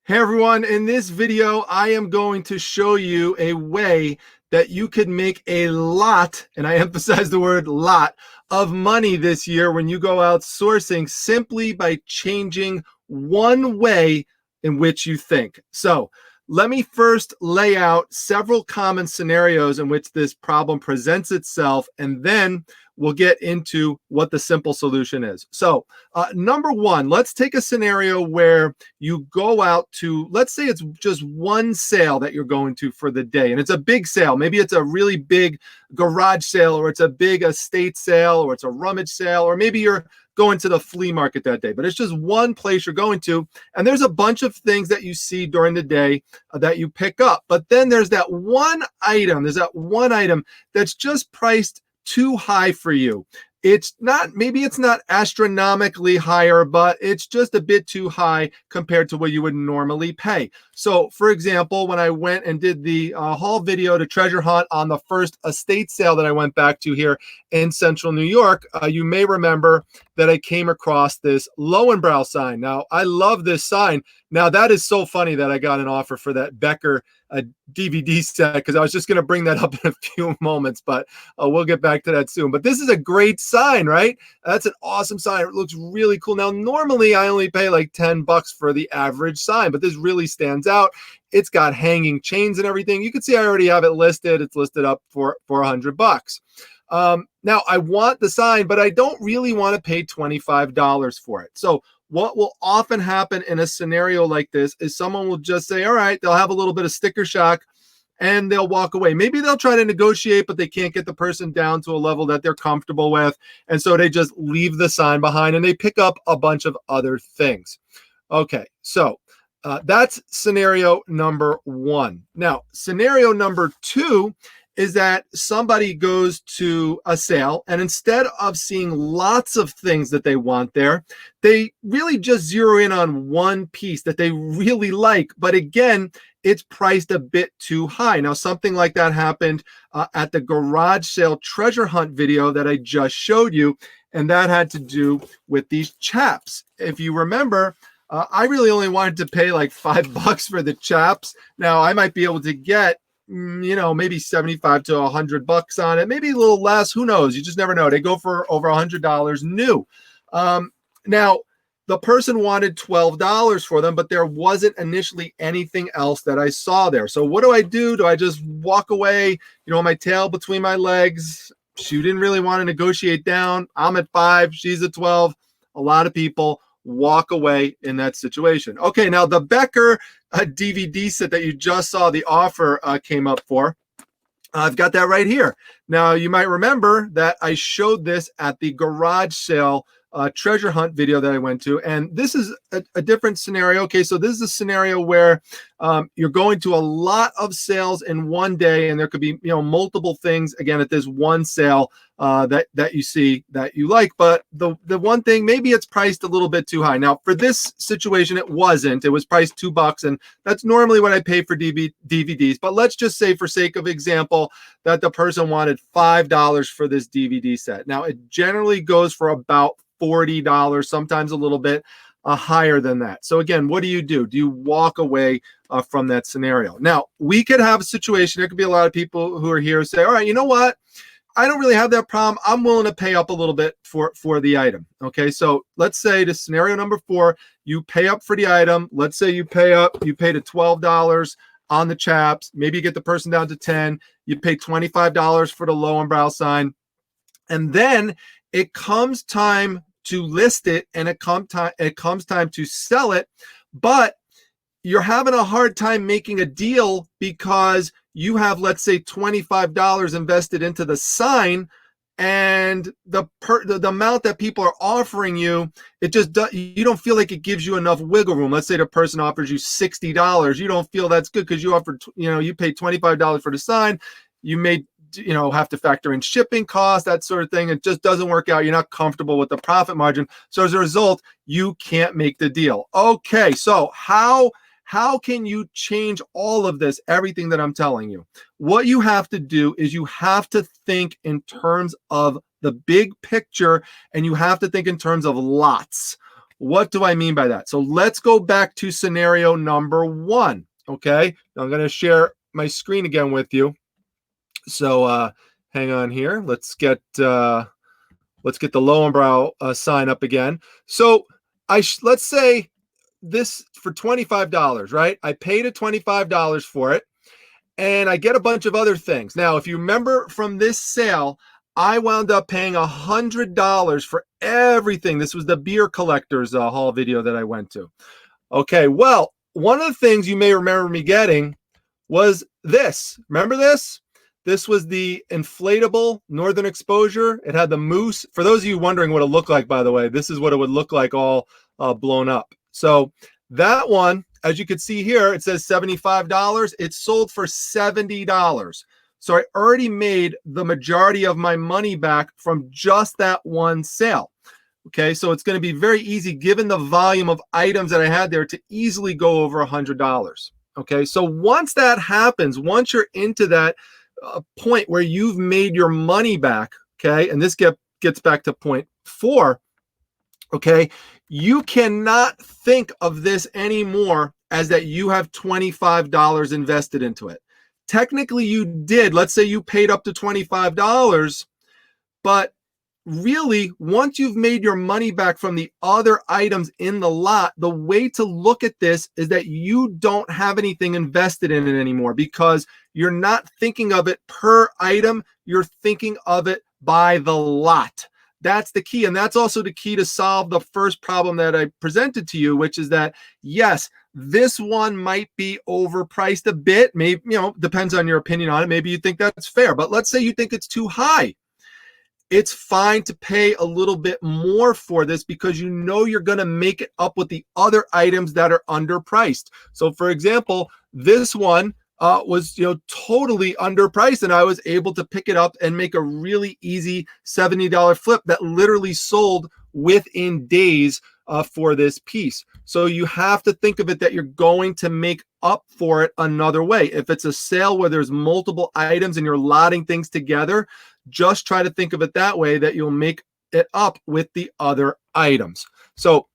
Hey everyone, in this video, I am going to show you a way that you could make a lot, and I emphasize the word lot, of money this year when you go out sourcing simply by changing one way in which you think. So let me first lay out several common scenarios in which this problem presents itself, and then we'll get into what the simple solution is. So number one, let's take a scenario where you go out to, let's say it's just one sale that you're going to for the day, and it's a big sale. Maybe it's a really big garage sale, or it's a big estate sale, or it's a rummage sale, or maybe you're going to the flea market that day, but it's just one place you're going to, and there's a bunch of things that you see during the day that you pick up. But then there's that one item, that's just priced too high for you. It's not, maybe it's not astronomically higher, but it's just a bit too high compared to what you would normally pay. So for example, when I went and did the haul video to treasure hunt on the first estate sale that I went back to here in central New York, you may remember that I came across this Lowenbrow sign. Now, I love this sign. Now, that is so funny that I got an offer for that Becker DVD set, because I was just going to bring that up in a few moments, but we'll get back to that soon. But this is a great sign, right? That's an awesome sign. It looks really cool. Now, normally I only pay like $10 for the average sign, but this really stands out. It's got hanging chains and everything. You can see I already have it listed. It's listed up for $100. Now, I want the sign, but I don't really want to pay $25 for it. So what will often happen in a scenario like this is someone will just say, all right, they'll have a little bit of sticker shock and they'll walk away. Maybe they'll try to negotiate, but they can't get the person down to a level that they're comfortable with. And so they just leave the sign behind and they pick up a bunch of other things. Okay, so that's scenario number one. Now, scenario number two is that somebody goes to a sale, and instead of seeing lots of things that they want there, they really just zero in on one piece that they really like. But again, it's priced a bit too high. Now, something like that happened at the garage sale treasure hunt video that I just showed you, and that had to do with these chaps. If you remember, I really only wanted to pay like $5 for the chaps. Now, I might be able to get maybe 75 to $100 on it, maybe a little less, who knows? You just never know. They go for over $100 new. Now, the person wanted $12 for them, but there wasn't initially anything else that I saw there. So what do? Do I just walk away, my tail between my legs? She didn't really want to negotiate down. I'm at 5, she's at 12. A lot of people walk away in that situation. Okay, now the Becker DVD set that you just saw the offer came up for, I've got that right here. Now, you might remember that I showed this at the garage sale treasure hunt video that I went to, and this is a different scenario. Okay, so this is a scenario where you're going to a lot of sales in one day, and there could be multiple things again at this one sale that you see that you like, but the one thing, maybe it's priced a little bit too high. Now, for this situation, it wasn't. It was priced $2, and that's normally what I pay for DVDs. But let's just say, for sake of example, that the person wanted $5 for this DVD set. Now, it generally goes for about $40, sometimes a little bit higher than that. So again, what do? Do you walk away from that scenario? Now, we could have a situation, there could be a lot of people who are here who say, all right, you know what? I don't really have that problem. I'm willing to pay up a little bit for the item. Okay, so let's say the scenario number 4, you pay up for the item. Let's say you pay to $12 on the chaps. Maybe you get the person down to 10. You pay $25 for the Lowenbrow sign. And then it comes time to list it, and it comes time to sell it, but you're having a hard time making a deal because you have, let's say, $25 invested into the sign, and the amount that people are offering you, you don't feel like it gives you enough wiggle room. Let's say the person offers you $60. You don't feel that's good because you offered, you paid $25 for the sign. You may have to factor in shipping costs, that sort of thing. It just doesn't work out. You're not comfortable with the profit margin. So as a result, you can't make the deal. Okay, so how can you change all of this, everything that I'm telling you? What you have to do is you have to think in terms of the big picture, and you have to think in terms of lots. what do I mean by that? So let's go back to scenario number 1. Okay, I'm going to share my screen again with you. So hang on here. Let's get the Lowenbrow sign up again. So let's say this for $25, right? I paid it $25 for it, and I get a bunch of other things. Now, if you remember from this sale, I wound up paying $100 for everything. This was the beer collectors haul video that I went to. Okay, well, one of the things you may remember me getting was this. Remember this? This was the inflatable Northern Exposure. It had the moose. For those of you wondering what it looked like, by the way, this is what it would look like all blown up. So that one, as you can see here, it says $75. It sold for $70. So I already made the majority of my money back from just that one sale. Okay, so it's going to be very easy, given the volume of items that I had there, to easily go over $100. Okay, so once that happens, once you're into that point where you've made your money back, okay, and this gets back to point 4, okay, you cannot think of this anymore as that you have $25 invested into it. Technically, you did. Let's say you paid up to $25, but really, once you've made your money back from the other items in the lot, the way to look at this is that you don't have anything invested in it anymore, because you're not thinking of it per item. You're thinking of it by the lot. That's the key. And that's also the key to solve the first problem that I presented to you, which is that, yes, this one might be overpriced a bit. Maybe, depends on your opinion on it. Maybe you think that's fair, but let's say you think it's too high. It's fine to pay a little bit more for this, because you know you're going to make it up with the other items that are underpriced. So for example, this one was totally underpriced, and I was able to pick it up and make a really easy $70 flip that literally sold within days for this piece. So you have to think of it that you're going to make up for it another way. If it's a sale where there's multiple items and you're lotting things together, just try to think of it that way, that you'll make it up with the other items. So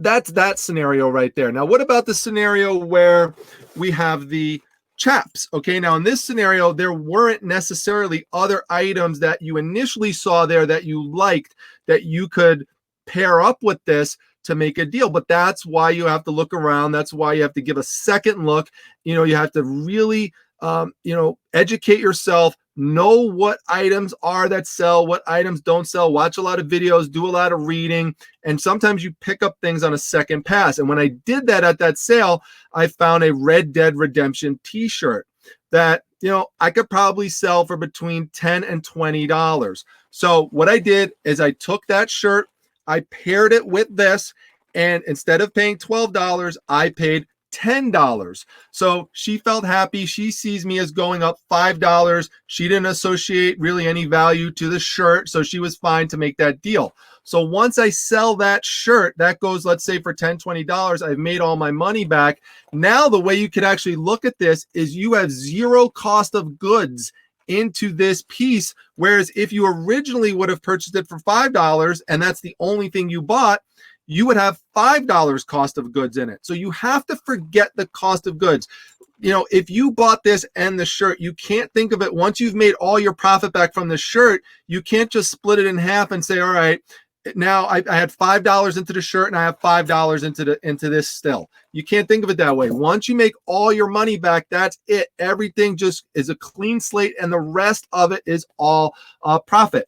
that's that scenario right there. Now, what about the scenario where we have the chaps? Okay, now in this scenario, there weren't necessarily other items that you initially saw there that you liked that you could pair up with this to make a deal. But that's why you have to look around. That's why you have to give a second look. You have to really educate yourself, know what items are that sell, what items don't sell, watch a lot of videos, do a lot of reading, and sometimes you pick up things on a second pass. And when I did that at that sale, I found a Red Dead Redemption t-shirt that I could probably sell for between $10 and $20. So what I did is I took that shirt, I paired it with this, and instead of paying $12, I paid $10. So she felt happy. She sees me as going up $5. She didn't associate really any value to the shirt, so she was fine to make that deal. So once I sell that shirt, that goes, let's say, for $10, $20, I've made all my money back. Now the way you could actually look at this is you have zero cost of goods into this piece, whereas if you originally would have purchased it for $5 and that's the only thing you bought, you would have $5 cost of goods in it. So you have to forget the cost of goods. If you bought this and the shirt, you can't think of it, once you've made all your profit back from the shirt, you can't just split it in half and say, all right, now I had $5 into the shirt and I have $5 into this still. You can't think of it that way. Once you make all your money back, that's it. Everything just is a clean slate, and the rest of it is all profit.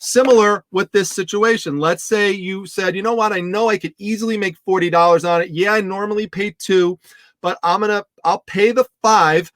Similar with this situation. Let's say you said, you know what, I know I could easily make $40 on it. Yeah, I normally pay $2, but I'll pay the $5.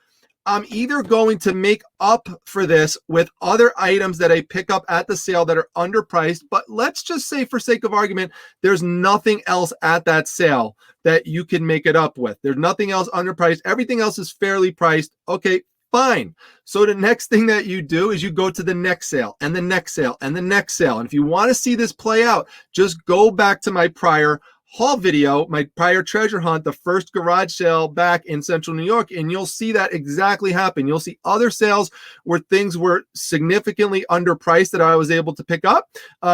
I'm either going to make up for this with other items that I pick up at the sale that are underpriced, but let's just say, for sake of argument, there's nothing else at that sale that you can make it up with. There's nothing else underpriced. Everything else is fairly priced. Okay, fine. So the next thing that you do is you go to the next sale and the next sale and the next sale. And if you want to see this play out, just go back to my prior haul video, my prior treasure hunt, the first garage sale back in Central New York, and you'll see that exactly happen. You'll see other sales where things were significantly underpriced that I was able to pick up.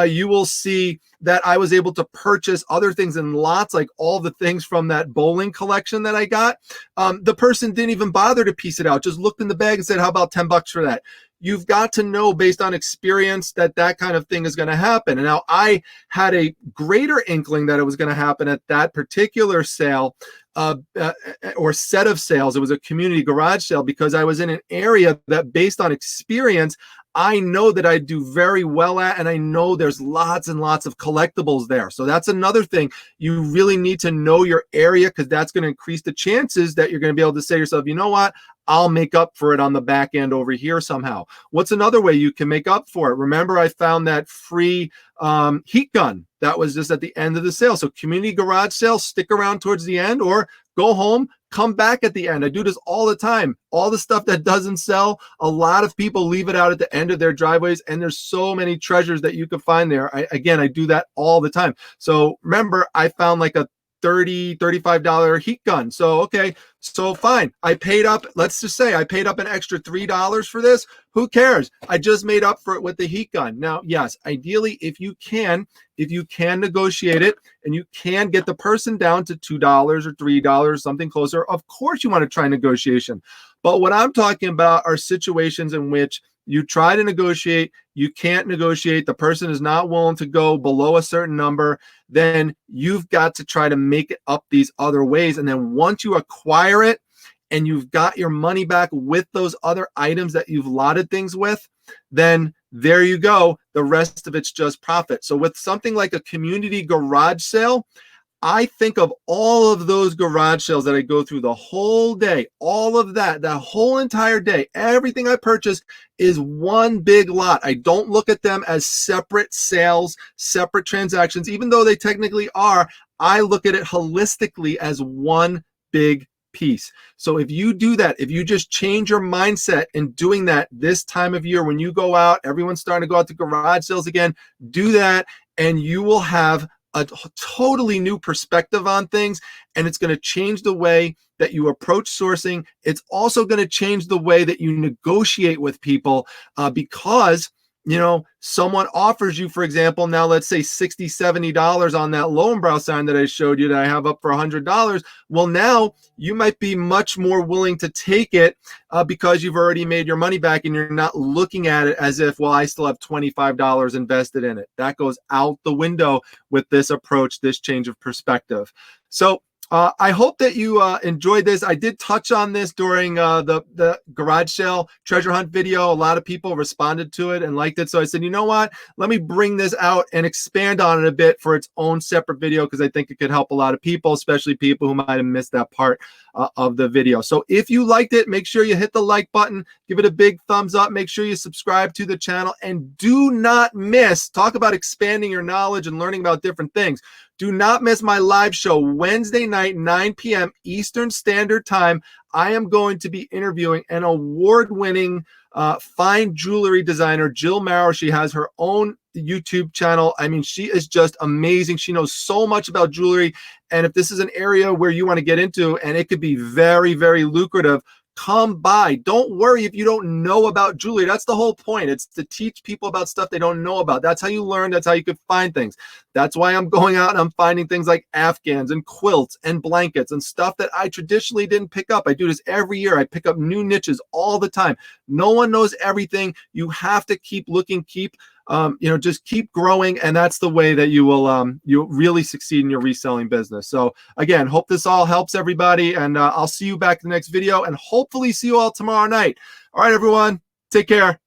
You will see that I was able to purchase other things in lots, like all the things from that bowling collection that I got. The person didn't even bother to piece it out, just looked in the bag and said, how about 10 bucks for that? You've got to know based on experience that that kind of thing is going to happen. And now I had a greater inkling that it was going to happen at that particular sale or set of sales. It was a community garage sale because I was in an area that based on experience, I know that I do very well at, and I know there's lots and lots of collectibles there. So that's another thing. You really need to know your area because that's going to increase the chances that you're going to be able to say to yourself, you know what? I'll make up for it on the back end over here somehow. What's another way you can make up for it? Remember, I found that free heat gun that was just at the end of the sale. So community garage sale, stick around towards the end or go home, come back at the end. I do this all the time. All the stuff that doesn't sell, a lot of people leave it out at the end of their driveways, and there's so many treasures that you can find there. I do that all the time. So remember, I found like a $35 heat gun. So, okay, so fine. I paid up, let's just say I paid up an extra $3 for this. Who cares? I just made up for it with the heat gun. Now, yes, ideally, if you can negotiate it and you can get the person down to $2 or $3, something closer, of course you want to try negotiation. But what I'm talking about are situations in which you try to negotiate, you can't negotiate, the person is not willing to go below a certain number, then you've got to try to make it up these other ways. And then once you acquire it and you've got your money back with those other items that you've lotted things with, then there you go. The rest of it's just profit. So with something like a community garage sale, I think of all of those garage sales that I go through the whole day, all of that whole entire day, everything I purchase is one big lot. I don't look at them as separate sales, separate transactions, even though they technically are. I look at it holistically as one big piece. So if you do that, if you just change your mindset in doing that this time of year, when you go out, everyone's starting to go out to garage sales again, do that, and you will have a totally new perspective on things, and it's going to change the way that you approach sourcing. It's also going to change the way that you negotiate with people because, you know, someone offers you, for example, now let's say $60, $70 on that Lowenbrow sign that I showed you that I have up for $100. Well, now you might be much more willing to take it because you've already made your money back and you're not looking at it as if, well, I still have $25 invested in it. That goes out the window with this approach, this change of perspective. So I hope that you enjoyed this. I did touch on this during the garage sale treasure hunt video. A lot of people responded to it and liked it. So I said, you know what? Let me bring this out and expand on it a bit for its own separate video because I think it could help a lot of people, especially people who might have missed that part of the video. So if you liked it, make sure you hit the like button, give it a big thumbs up, make sure you subscribe to the channel, and do not miss, talk about expanding your knowledge and learning about different things. Do not miss my live show Wednesday night, 9 p.m. Eastern Standard Time. I am going to be interviewing an award-winning fine jewelry designer, Jill Marrow. She has her own YouTube channel. I mean, she is just amazing. She knows so much about jewelry. And if this is an area where you want to get into and it could be very, very lucrative, come by. Don't worry if you don't know about jewelry. That's the whole point. It's to teach people about stuff they don't know about. That's how you learn. That's how you could find things. That's why I'm going out and I'm finding things like Afghans and quilts and blankets and stuff that I traditionally didn't pick up. I do this every year. I pick up new niches all the time. No one knows everything. You have to keep looking, just keep growing, and that's the way that you will you'll really succeed in your reselling business. So again, hope this all helps everybody, and I'll see you back in the next video, and hopefully see you all tomorrow night. All right, everyone, take care.